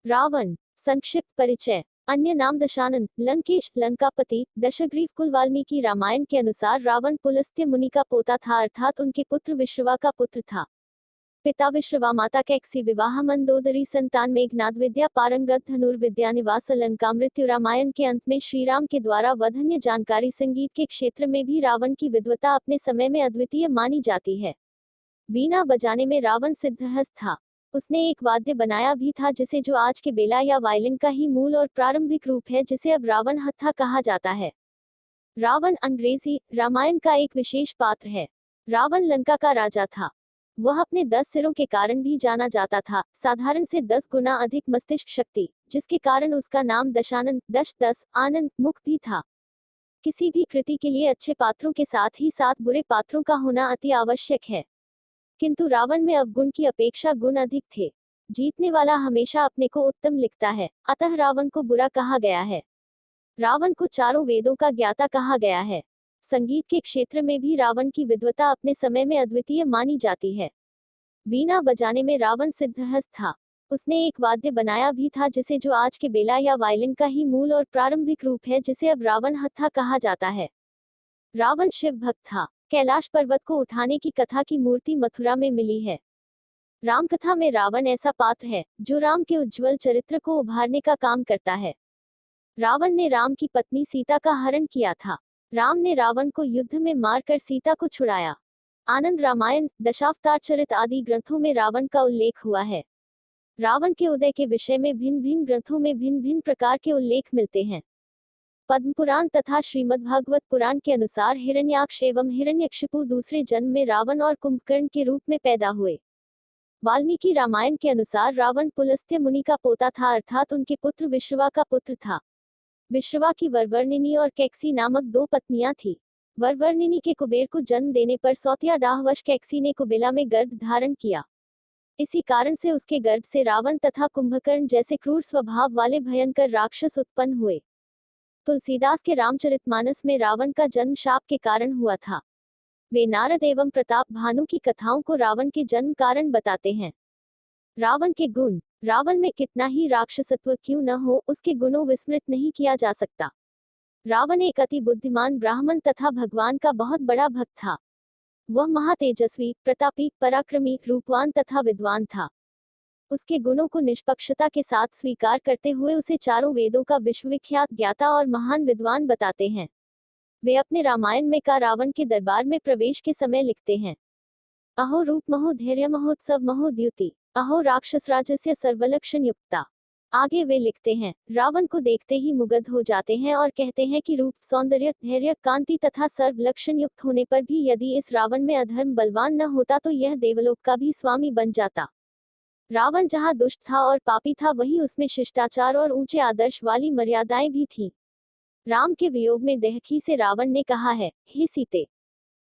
रावण। संक्षिप्त परिचय। अन्य नाम दशानन, लंकेश, लंकापति, दशग्रीव। कुल वाल्मीकि रामायण के अनुसार रावण पुलस्त्य मुनि का पोता था, अर्थात उनके पुत्र विश्रवा का पुत्र था। पिता विश्रवा, माता कैकसी। विवाह मंदोदरी। संतान मेघनाद। विद्या पारंगत। धनुर्विद्या। निवास लंका। मृत्यु। रामायण के अंत में श्रीराम के द्वारा वध। अन्य जानकारी। संगीत के क्षेत्र में भी रावण की विद्वता अपने समय में अद्वितीय मानी जाती है। वीणा बजाने में रावण सिद्धहस्त था। उसने एक वाद्य बनाया भी था, जिसे जो आज के बेला या वायलिन का ही मूल और प्रारंभिक रूप है, जिसे अब रावण हत्था कहा जाता है। रावण अंग्रेजी रामायण का एक विशेष पात्र है। रावण लंका का राजा था। वह अपने 10 सिरों के कारण भी जाना जाता था, साधारण से 10 गुना अधिक मस्तिष्क शक्ति, जिसके कारण उसका नाम दशानन, 10 आनंद, मुख भी था। किसी भी कृति के लिए अच्छे पात्रों के साथ ही साथ बुरे पात्रों का होना अति आवश्यक है, किंतु रावण में अवगुण की अपेक्षा गुण अधिक थे। जीतने वाला हमेशा अपने को उत्तम लिखता है, अतः रावण को बुरा कहा गया है। रावण को चारों वेदों का ज्ञाता कहा गया है। संगीत के क्षेत्र में भी रावण की विद्वता अपने समय में अद्वितीय मानी जाती है। वीणा बजाने में रावण सिद्धहस्त था। उसने एक वाद्य बनाया भी था, जिसे जो आज के बेला या वायलिन का ही मूल और प्रारंभिक रूप है, जिसे अब रावण हत्था कहा जाता है। रावण शिव भक्त था। कैलाश पर्वत को उठाने की कथा की मूर्ति मथुरा में मिली है। रामकथा में रावण ऐसा पात्र है जो राम के उज्जवल चरित्र को उभारने का काम करता है। रावण ने राम की पत्नी सीता का हरण किया था। राम ने रावण को युद्ध में मारकर सीता को छुड़ाया। आनंद रामायण, दशावतार चरित आदि ग्रंथों में रावण का उल्लेख हुआ है। रावण के उदय के विषय में भिन्न भिन्न ग्रंथों में भिन्न भिन्न प्रकार के उल्लेख मिलते हैं। पद्म पुराण तथा श्रीमद्भागवत पुराण के अनुसार हिरण्याक्ष एवं हिरण्यकशिपु दूसरे जन्म में रावण और कुंभकर्ण के रूप में पैदा हुए। वाल्मीकि रामायण के अनुसार रावण पुलस्त्य मुनि का पोता था, अर्थात उनके पुत्र विश्रवा का पुत्र था। विश्रवा की वरवर्णिनी और कैकसी नामक 2 पत्नियां थीं। वरवर्णिनी के कुबेर को जन्म देने पर सौतिया डाहवश कैकसी ने कुबेला में गर्भ धारण किया। इसी कारण से उसके गर्भ से रावण तथा कुंभकर्ण जैसे क्रूर स्वभाव वाले भयंकर राक्षस उत्पन्न हुए। तुलसीदास के रामचरितमानस में रावण का जन्म शाप के कारण हुआ था। वे नारद एवं प्रताप भानु की कथाओं को रावण के जन्म कारण बताते हैं। रावण के गुण। रावण में कितना ही राक्षसत्व क्यों न हो, उसके गुणों विस्मृत नहीं किया जा सकता। रावण एक अति बुद्धिमान ब्राह्मण तथा भगवान का बहुत बड़ा भक्त था। वह महातेजस्वी, प्रतापी, पराक्रमी, रूपवान तथा विद्वान था। उसके गुणों को निष्पक्षता के साथ स्वीकार करते हुए उसे चारों वेदों का विश्वविख्यात ज्ञाता और महान विद्वान बताते हैं। वे अपने रामायण में का रावण के दरबार में प्रवेश के समय लिखते हैं, अहो रूप महो धैर्य महोत्सव महो द्युति, अहो राक्षस राजस्य सर्वलक्षण युक्ता। आगे वे लिखते हैं, रावण को देखते ही मुग्ध हो जाते हैं और कहते हैं कि रूप, सौंदर्य, धैर्य, कांति तथा सर्व लक्षण युक्त होने पर भी यदि इस रावण में अधर्म बलवान न होता तो यह देवलोक का भी स्वामी बन जाता। रावण जहाँ दुष्ट था और पापी था, वहीं उसमें शिष्टाचार और ऊंचे आदर्श वाली मर्यादाएं भी थीं। राम के वियोग में देहखी से रावण ने कहा है, हे सीते,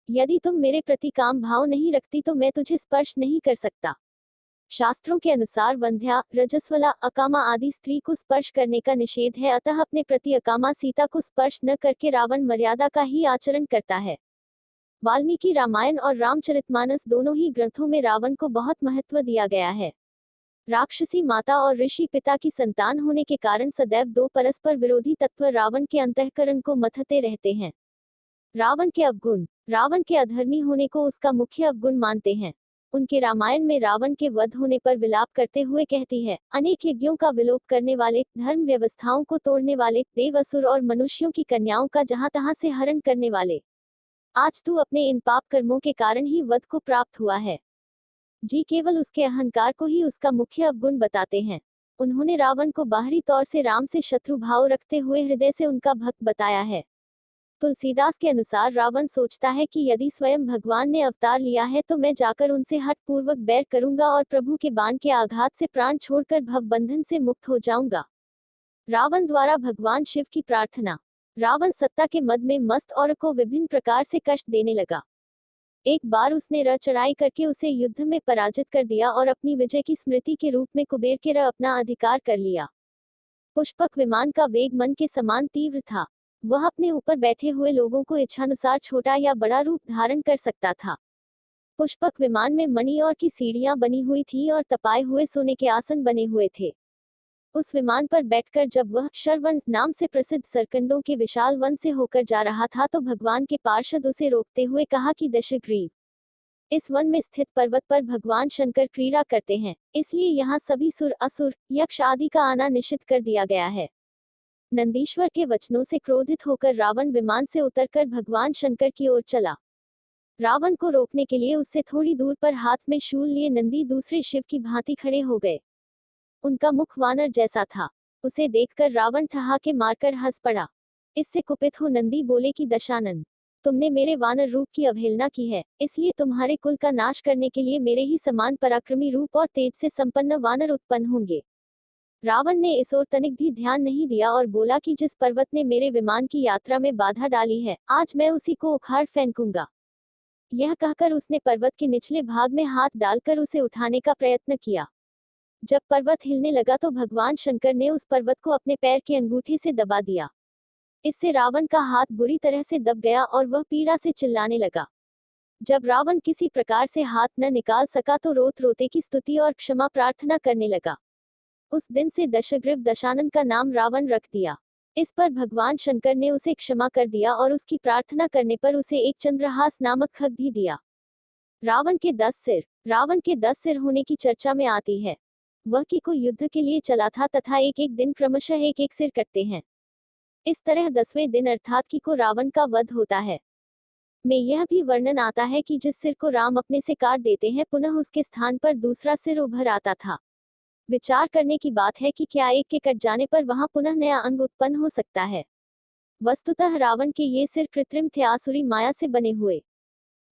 यदि तुम मेरे प्रति काम भाव नहीं रखती तो मैं तुझे स्पर्श नहीं कर सकता। शास्त्रों के अनुसार वंध्या, रजस्वला, अकामा आदि स्त्री को स्पर्श करने का निषेध है, अतः अपने प्रति अकामा सीता को स्पर्श न करके रावण मर्यादा का ही आचरण करता है। वाल्मीकि रामायण और रामचरितमानस दोनों ही ग्रंथों में रावण को बहुत महत्व दिया गया है। राक्षसी माता और ऋषि पिता की संतान होने के कारण सदैव 2 परस्पर विरोधी तत्व रावण के अंतःकरण को मथते रहते हैं। रावण के अवगुण। रावण के अधर्मी होने को उसका मुख्य अवगुण मानते हैं। उनके रामायण में रावण के वध होने पर विलाप करते हुए कहती है, अनेक यज्ञों का विलोप करने वाले, धर्म व्यवस्थाओं को तोड़ने वाले, देव असुर और मनुष्यों की कन्याओं का जहां तहां से हरण करने वाले, आज तू अपने इन पाप कर्मों के कारण ही वध को प्राप्त हुआ है। जी केवल उसके अहंकार को ही उसका मुख्य अवगुण बताते हैं। उन्होंने रावण को बाहरी तौर से राम से शत्रु भाव रखते हुए हृदय से उनका भक्त बताया है। तुलसीदास के अनुसार रावण सोचता है कि यदि स्वयं भगवान ने अवतार लिया है तो मैं जाकर उनसे हठ पूर्वक बैर करूंगा और प्रभु के बाण के आघात से प्राण छोड़कर भव बंधन से मुक्त हो जाऊंगा। रावण द्वारा भगवान शिव की प्रार्थना। रावण सत्ता के मद में मस्त और को विभिन्न प्रकार से कष्ट देने लगा। एक बार उसने र चढ़ाई करके उसे युद्ध में पराजित कर दिया और अपनी विजय की स्मृति के रूप में कुबेर के र अपना अधिकार कर लिया। पुष्पक विमान का वेग मन के समान तीव्र था। वह अपने ऊपर बैठे हुए लोगों को इच्छानुसार छोटा या बड़ा रूप धारण कर सकता था। पुष्पक विमान में मणि और की सीढ़ियां बनी हुई थी और तपाए हुए सोने के आसन बने हुए थे। उस विमान पर बैठकर जब वह शरवण नाम से प्रसिद्ध सरकंडों के विशाल वन से होकर जा रहा था तो भगवान के पार्षद उसे रोकते हुए कहा कि दशग्रीव, इस वन में स्थित पर्वत पर भगवान शंकर क्रीड़ा करते हैं, इसलिए यहाँ सभी सुर, असुर, यक्ष आदि का आना निषिद्ध कर दिया गया है। नंदीश्वर के वचनों से क्रोधित होकर रावण विमान से उतरकर भगवान शंकर की ओर चला। रावण को रोकने के लिए उससे थोड़ी दूर पर हाथ में शूल लिए नंदी दूसरे शिव की भांति खड़े हो गए। उनका मुख वानर जैसा था। उसे देखकर रावण ठहाके मारकर हंस पड़ा। इससे कुपित हो नंदी बोले कि दशानन, तुमने मेरे वानर रूप की अवहेलना की है, इसलिए तुम्हारे कुल का नाश करने के लिए मेरे ही समान पराक्रमी रूप और तेज से संपन्न वानर उत्पन्न होंगे। रावण ने इस ओर तनिक भी ध्यान नहीं दिया और बोला कि जिस पर्वत ने मेरे विमान की यात्रा में बाधा डाली है, आज मैं उसी को उखाड़ फेंकूंगा। यह कहकर उसने पर्वत के निचले भाग में हाथ डालकर उसे उठाने का प्रयत्न किया। जब पर्वत हिलने लगा तो भगवान शंकर ने उस पर्वत को अपने पैर के अंगूठे से दबा दिया। इससे रावण का हाथ बुरी तरह से दब गया और वह पीड़ा से चिल्लाने लगा। जब रावण किसी प्रकार से हाथ न निकाल सका तो रोते रोते की स्तुति और क्षमा प्रार्थना करने लगा। उस दिन से दशग्रीव दशानन का नाम रावण रख दिया। इस पर भगवान शंकर ने उसे क्षमा कर दिया और उसकी प्रार्थना करने पर उसे एक चंद्रहास नामक खग भी दिया। रावण के 10 सिर। रावण के 10 सिर होने की चर्चा में आती है। वह कि को युद्ध के लिए चला था तथा एक एक दिन क्रमशः एक एक सिर कटते हैं। इस तरह 10वें दिन अर्थात कि को रावण का वध होता है। में यह भी वर्णन आता है कि जिस सिर को राम अपने से काट देते हैं पुनः उसके स्थान पर दूसरा सिर उभर आता था। विचार करने की बात है कि क्या एक के कट जाने पर वहां पुनः नया अंग उत्पन्न हो सकता है। वस्तुतः रावण के ये सिर कृत्रिम थे, आसुरी माया से बने हुए।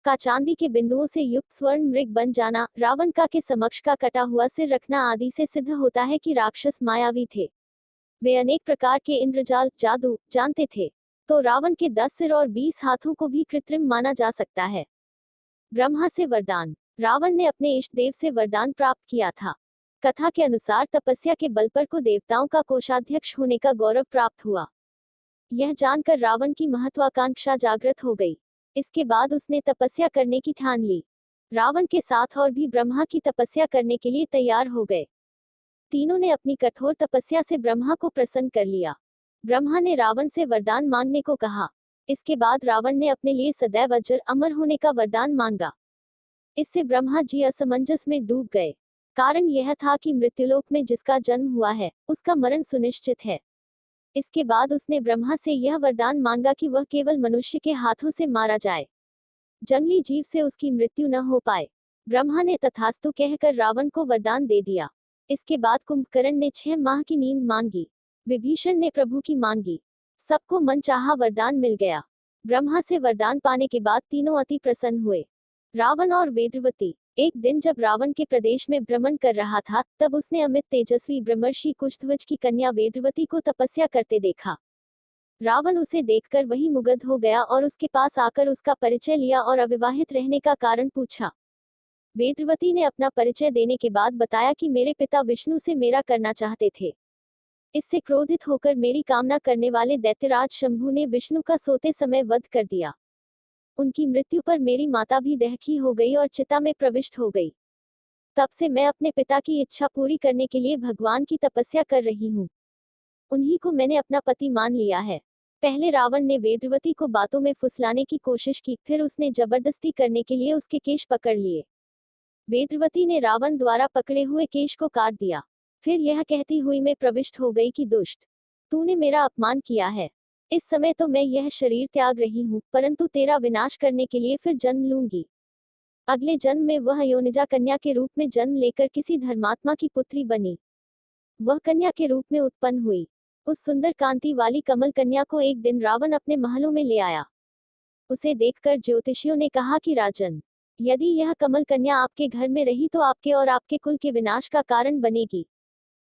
का चांदी के बिंदुओं से युक्त स्वर्ण मृग बन जाना, रावण का के समक्ष का कटा हुआ सिर रखना आदि से सिद्ध होता है कि राक्षस मायावी थे। वे अनेक प्रकार के इंद्रजाल, जादू जानते थे। तो रावण के 10 सिर और 20 हाथों को भी कृत्रिम माना जा सकता है। ब्रह्मा से वरदान। रावण ने अपने इष्ट देव से वरदान प्राप्त किया था। कथा के अनुसार तपस्या के बल पर को देवताओं का कोषाध्यक्ष होने का गौरव प्राप्त हुआ। यह जानकर रावण की महत्वाकांक्षा जागृत हो गई। इसके बाद उसने तपस्या करने की ठान ली। रावण के साथ और भी ब्रह्मा की तपस्या करने के लिए तैयार हो गए। तीनों ने अपनी कठोर तपस्या से ब्रह्मा को प्रसन्न कर लिया। ब्रह्मा ने रावण से वरदान मांगने को कहा। इसके बाद रावण ने अपने लिए सदैव अजर अमर होने का वरदान मांगा। इससे ब्रह्मा जी असमंजस में डूब गए। कारण यह था कि मृत्युलोक में जिसका जन्म हुआ है उसका मरण सुनिश्चित है। इसके बाद उसने ब्रह्मा से यह वरदान मांगा कि वह केवल मनुष्य के हाथों से मारा जाए, जंगली जीव से उसकी मृत्यु न हो पाए। ब्रह्मा ने तथास्तु कहकर रावण को वरदान दे दिया। इसके बाद कुंभकर्ण ने 6 माह की नींद मांगी। विभीषण ने प्रभु की मांगी। सबको मनचाहा वरदान मिल गया। ब्रह्मा से वरदान पाने के बाद तीनों अति प्रसन्न हुए। रावण और वेदवती। एक दिन जब रावण के प्रदेश में भ्रमण कर रहा था तब उसने अमित तेजस्वी ब्रह्मर्षि कुशध्वज की कन्या वेदवती को तपस्या करते देखा। रावण उसे देखकर वही मुग्ध हो गया और उसके पास आकर उसका परिचय लिया और अविवाहित रहने का कारण पूछा। वेदवती ने अपना परिचय देने के बाद बताया कि मेरे पिता विष्णु से मेरा करना चाहते थे। इससे क्रोधित होकर मेरी कामना करने वाले दैत्यराज शंभु ने विष्णु का सोते समय वध कर दिया। उनकी मृत्यु पर मेरी माता भी दहकी हो गई और चिता में प्रविष्ट हो गई। तब से मैं अपने पिता की इच्छा पूरी करने के लिए भगवान की तपस्या कर रही हूँ। उन्हीं को मैंने अपना पति मान लिया है। पहले रावण ने वेदवती को बातों में फुसलाने की कोशिश की, फिर उसने जबरदस्ती करने के लिए उसके केश पकड़ लिए। वेदवती ने रावण द्वारा पकड़े हुए केश को काट दिया। फिर यह कहती हुई मैं प्रविष्ट हो गई कि दुष्ट, तूने मेरा अपमान किया है। इस समय तो मैं यह शरीर त्याग रही हूँ, परंतु तेरा विनाश करने के लिए फिर जन्म लूंगी। अगले जन्म में वह योनिजा कन्या के रूप में जन्म लेकर किसी धर्मात्मा की पुत्री बनी। वह कन्या के रूप में उत्पन्न हुई। उस सुंदर कांति वाली कमल कन्या को एक दिन रावण अपने महलों में ले आया। उसे देखकर ज्योतिषियों ने कहा कि राजन, यदि यह कमल कन्या आपके घर में रही तो आपके और आपके कुल के विनाश का कारण बनेगी।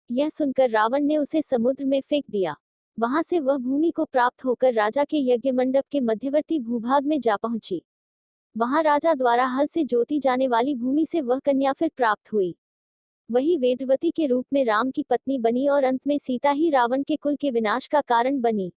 यह सुनकर रावण ने उसे समुद्र में फेंक दिया। वहां से वह भूमि को प्राप्त होकर राजा के यज्ञ मंडप के मध्यवर्ती भूभाग में जा पहुंची। वहां राजा द्वारा हल से जोती जाने वाली भूमि से वह कन्या फिर प्राप्त हुई। वही वेदवती के रूप में राम की पत्नी बनी और अंत में सीता ही रावण के कुल के विनाश का कारण बनी।